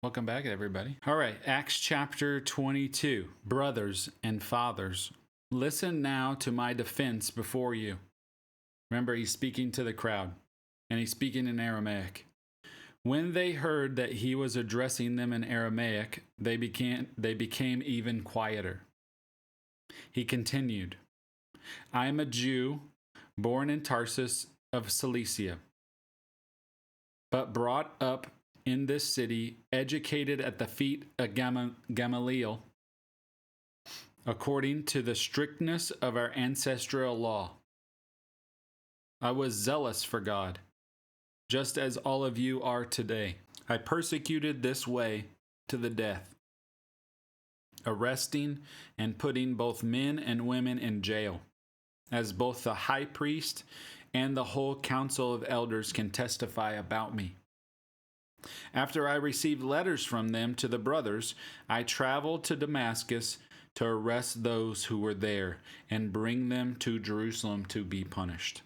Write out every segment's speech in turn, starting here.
Welcome back, everybody. All right, Acts chapter 22. Brothers and fathers, listen now to my defense before you. Remember, he's speaking to the crowd, and he's speaking in Aramaic. When they heard that he was addressing them in Aramaic, they became even quieter. He continued, I am a Jew, born in Tarsus of Cilicia, but brought up in this city, educated at the feet of Gamaliel, according to the strictness of our ancestral law. I was zealous for God, just as all of you are today. I persecuted this way to the death, arresting and putting both men and women in jail, as both the high priest and the whole council of elders can testify about me. After I received letters from them to the brothers, I traveled to Damascus to arrest those who were there and bring them to Jerusalem to be punished.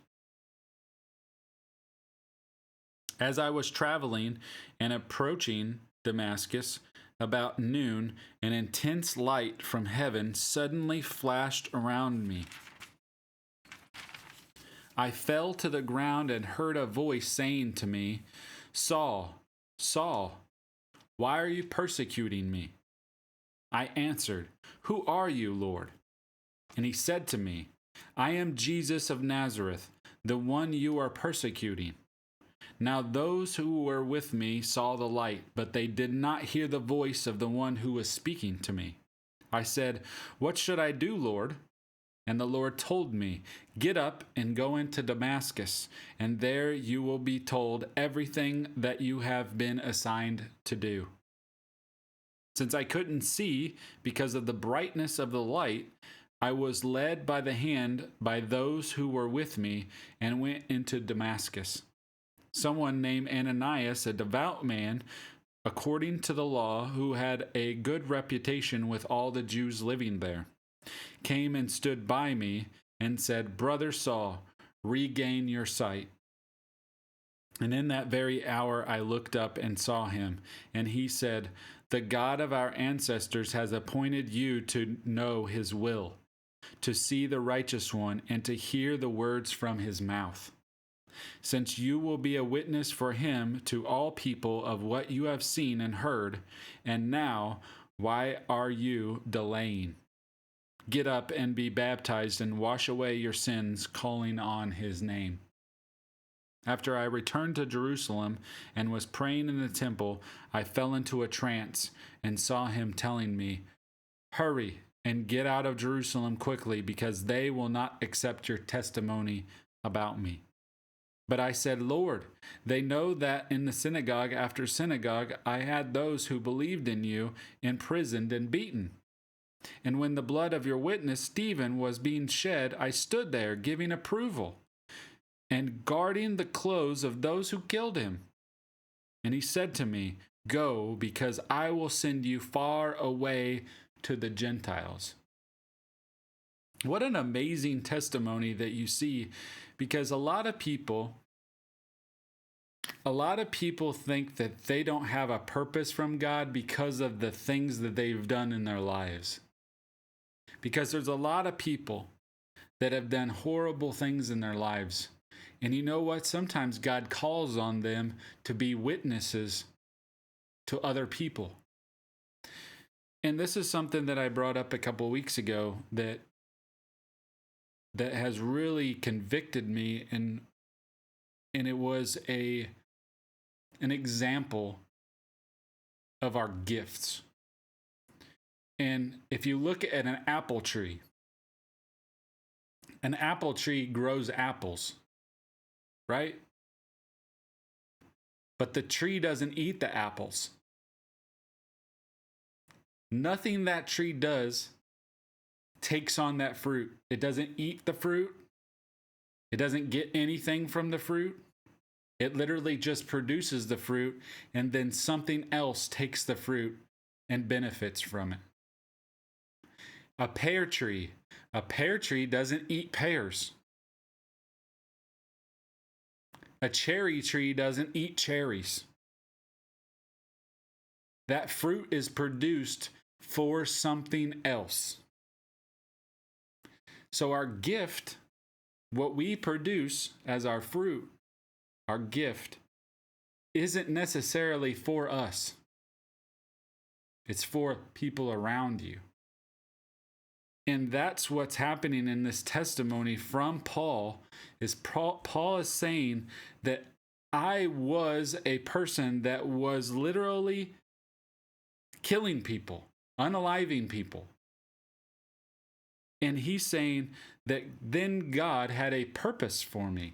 As I was traveling and approaching Damascus, about noon, an intense light from heaven suddenly flashed around me. I fell to the ground and heard a voice saying to me, Saul, Saul, why are you persecuting me? I answered, Who are you, Lord? And he said to me, I am Jesus of Nazareth, the one you are persecuting. Now those who were with me saw the light, but they did not hear the voice of the one who was speaking to me. I said, What should I do, Lord? And the Lord told me, Get up and go into Damascus, and there you will be told everything that you have been assigned to do. Since I couldn't see because of the brightness of the light, I was led by the hand by those who were with me and went into Damascus. Someone named Ananias, a devout man, according to the law, who had a good reputation with all the Jews living there, came and stood by me and said, Brother Saul, regain your sight. And in that very hour I looked up and saw him, and he said, The God of our ancestors has appointed you to know his will, to see the righteous one, and to hear the words from his mouth. Since you will be a witness for him to all people of what you have seen and heard, and now, why are you delaying? Get up and be baptized and wash away your sins, calling on his name. After I returned to Jerusalem and was praying in the temple, I fell into a trance and saw him telling me, Hurry and get out of Jerusalem quickly, because they will not accept your testimony about me. But I said, Lord, they know that in the synagogue after synagogue I had those who believed in you imprisoned and beaten. And when the blood of your witness Stephen was being shed, I stood there giving approval and guarding the clothes of those who killed him. And he said to me, Go, because I will send you far away to the Gentiles. What an amazing testimony that you see, because a lot of people think that they don't have a purpose from God because of the things that they've done in their lives. Because there's a lot of people that have done horrible things in their lives. And you know what? Sometimes God calls on them to be witnesses to other people. And this is something that I brought up a couple of weeks ago that has really convicted me, and it was an example of our gifts. And if you look at an apple tree grows apples, right? But the tree doesn't eat the apples. Nothing that tree does takes on that fruit. It doesn't eat the fruit. It doesn't get anything from the fruit. It literally just produces the fruit, and then something else takes the fruit and benefits from it. A pear tree doesn't eat pears. A cherry tree doesn't eat cherries. That fruit is produced for something else. So our gift, what we produce as our fruit, our gift, isn't necessarily for us. It's for people around you. And that's what's happening in this testimony from Paul, is Paul is saying that I was a person that was literally killing people, unaliving people. And he's saying that then God had a purpose for me.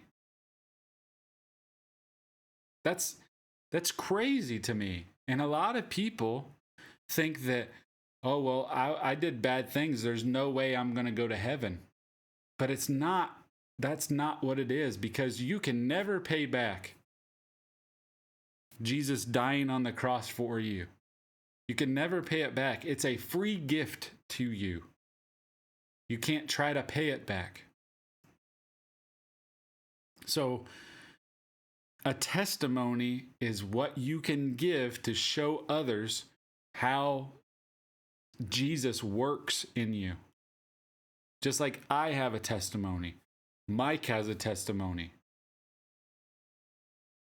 That's crazy to me. And a lot of people think that, oh, well, I did bad things. There's no way I'm going to go to heaven. But it's not. That's not what it is, because you can never pay back Jesus dying on the cross for you. You can never pay it back. It's a free gift to you. You can't try to pay it back. So, a testimony is what you can give to show others how Jesus works in you. Just like I have a testimony. Mike has a testimony.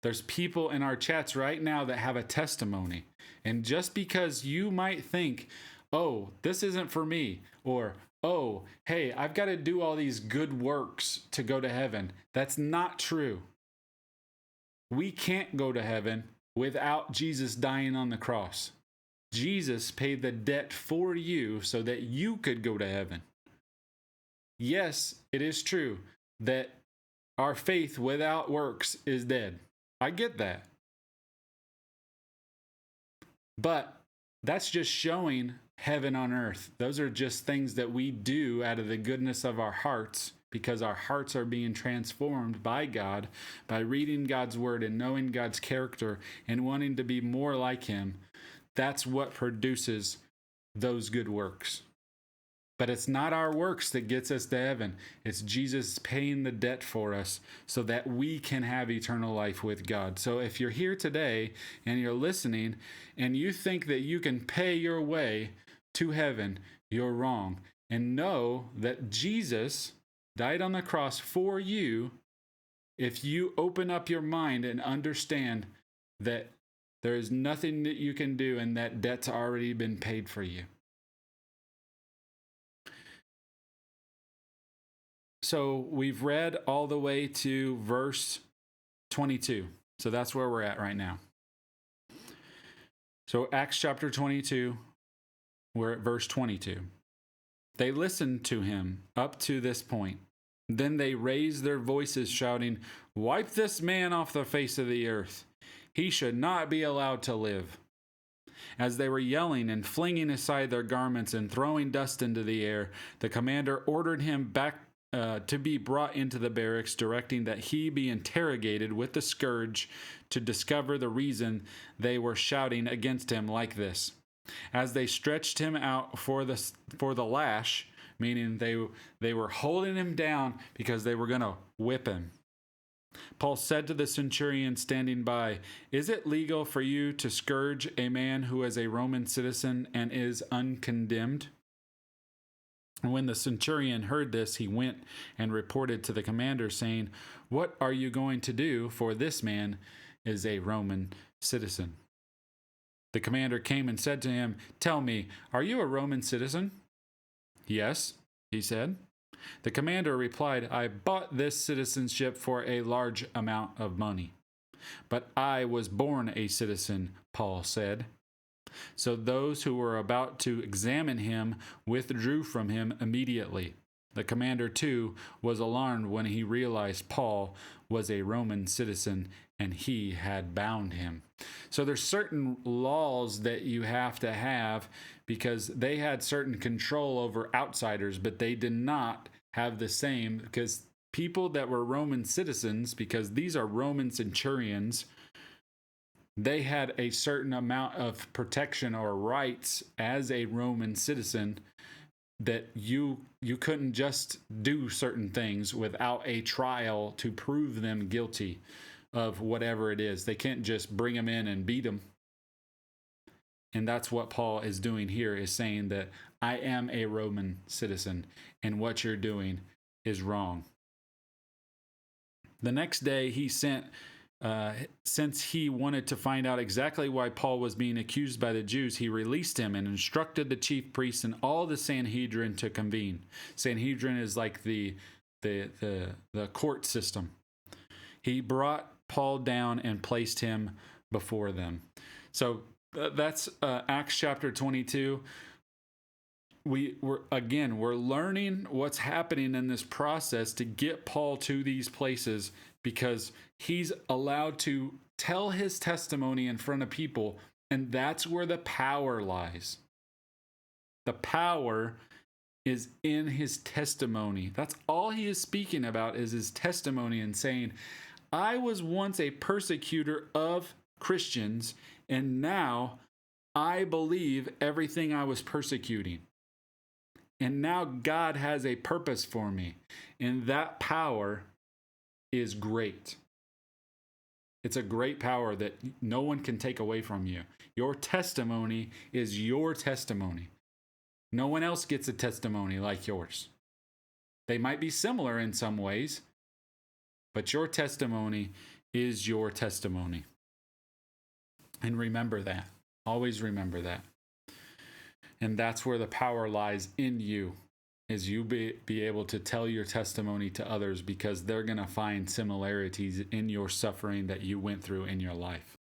There's people in our chats right now that have a testimony. And just because you might think, oh, this isn't for me, or, oh, hey, I've got to do all these good works to go to heaven. That's not true. We can't go to heaven without Jesus dying on the cross. Jesus paid the debt for you so that you could go to heaven. Yes, it is true that our faith without works is dead. I get that. But that's just showing heaven on earth. Those are just things that we do out of the goodness of our hearts, because our hearts are being transformed by God, by reading God's word and knowing God's character and wanting to be more like him. That's what produces those good works. But it's not our works that gets us to heaven. It's Jesus paying the debt for us so that we can have eternal life with God. So if you're here today and you're listening and you think that you can pay your way to heaven, you're wrong. And know that Jesus died on the cross for you if you open up your mind and understand that there is nothing that you can do and that debt's already been paid for you. So we've read all the way to verse 22. So that's where we're at right now. So Acts chapter 22, we're at verse 22. They listened to him up to this point. Then they raised their voices, shouting, "Wipe this man off the face of the earth. He should not be allowed to live." As they were yelling and flinging aside their garments and throwing dust into the air, the commander ordered him back to be brought into the barracks, directing that he be interrogated with the scourge to discover the reason they were shouting against him like this. As they stretched him out for the lash, meaning they were holding him down because they were going to whip him, Paul said to the centurion standing by, "Is it legal for you to scourge a man who is a Roman citizen and is uncondemned?" And when the centurion heard this, he went and reported to the commander, saying, "What are you going to do? For this man is a Roman citizen." The commander came and said to him, "Tell me, are you a Roman citizen?" "Yes," he said. The commander replied, "I bought this citizenship for a large amount of money." "But I was born a citizen," Paul said. So those who were about to examine him withdrew from him immediately. The commander, too, was alarmed when he realized Paul was a Roman citizen and he had bound him. So there's certain laws that you have to have because they had certain control over outsiders, but they did not have the same, because people that were Roman citizens, because these are Roman centurions, they had a certain amount of protection or rights as a Roman citizen, that you couldn't just do certain things without a trial to prove them guilty of whatever it is. They can't just bring them in and beat them. And that's what Paul is doing here, is saying that I am a Roman citizen and what you're doing is wrong. The next day he sent, since he wanted to find out exactly why Paul was being accused by the Jews, he released him and instructed the chief priests and all the Sanhedrin to convene. Sanhedrin is like the court system. He brought Paul down and placed him before them. So that's Acts chapter 22. We're learning what's happening in this process to get Paul to these places, because he's allowed to tell his testimony in front of people, and that's where the power lies. The power is in his testimony. That's all he is speaking about, is his testimony, and saying, I was once a persecutor of Christians, and now I believe everything I was persecuting. And now God has a purpose for me. And that power is great. It's a great power that no one can take away from you. Your testimony is your testimony. No one else gets a testimony like yours. They might be similar in some ways, but your testimony is your testimony. And remember that. Always remember that. And that's where the power lies in you, is you be able to tell your testimony to others, because they're going to find similarities in your suffering that you went through in your life.